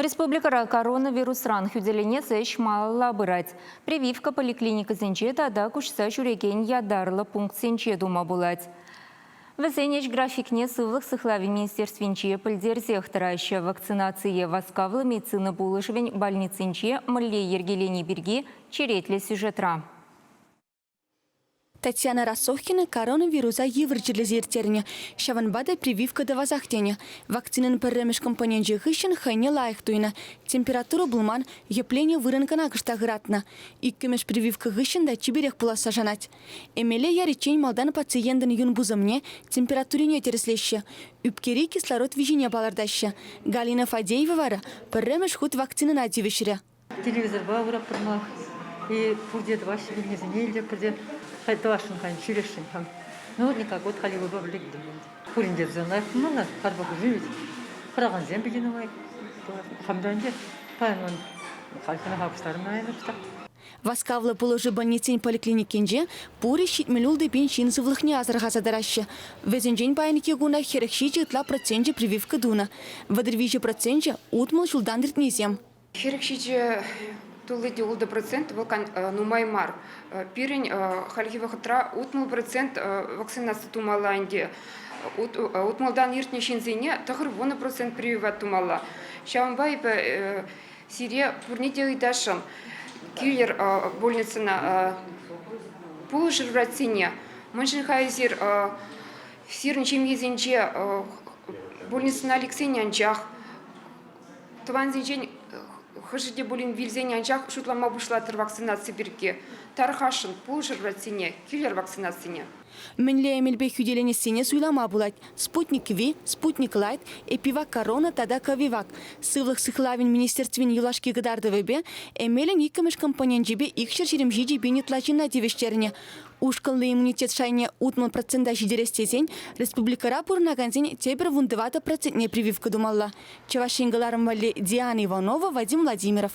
Республикара коронавирусран хүзелене сэш малла бырать. Прививка поликлиника зенче тада кушса жүреген ядарлы пункт сенче дума булать. Везенеч графикне сывлық сыхлави министерственче пілдерзех вакцинация васкавлы медицина булышвень больницинче мылле ергелени бірге черетлі сюжетра. Татьяна Рассохкина коронавируса еврчерлі зертеріне. Шаванбада прививка да вазахтене. Вакцинын пірремеш компоненджі хыщен хайне лайықтуйна. Температура булман, епление вырынкана кыштағыратна. Иккемеш прививка хыщен да чиберех пуласа жанать. Эмеле яричень малдан пациентын юн бузымне температурине тереслеще. Үпкери кислород вижине балардаща. Галина Фадеева вара пірремеш худ вакцинын адивешірі. Телевизор бауырап тұрмақ. И пурдет ваши нельзя пурдет. Хайдашын хан ширешин хан. Ну вот никак вот халива баблик думаю. Пуриндер занай. Мана карбаку живет. Хараган зем бегиновай. Хамданде. Пайман халкана хапстарым айнапста. Васкавлы положи больницин поликлиникинже пури щитмелюлды пен шинсывлыхне азырхазадараща. Везенжень пайники гуна херекшичи тла проценте прививка дуна. Вадрвичи проценте утмал шулдандрит низем. Херекшичи тулыди улды процент вулкан нумаймар. Пирень хальхива хатра утмал процент вакцинация тумаланде. Утмалдан иртне шинзине тахыр 1% прививат тумала. Шамбай Сирия пурните идашам. Киллер больницына пулышыр врацине. Мэншин хайзир сирн чемгезинче больницына Алексей Нянчах. Тванзинчен хышыде болин вильзен анчах шутлама бушлатыр вакцинация бирге. Тархашын пулышыр врацине, киллер вакцинацияне. Менле эмелбе хүделенесіне суйлама булать. Спутник Ви, Спутник Лайт, Эпивак Корона, тада Кавивак. Сывлық сыхлавин министерствен юлашки гыдардывыбе, эмелен иккіміш компоненджебе икшер жеремжиджи бенетлачина девештеріне. Ушкалный иммунитет шайне утмал процента жидерестезен, республикара пурнаганзен тебер вундывата процентне прививка думалла. Чавашингаларым вале Диана Иванова, Вадим Владимиров.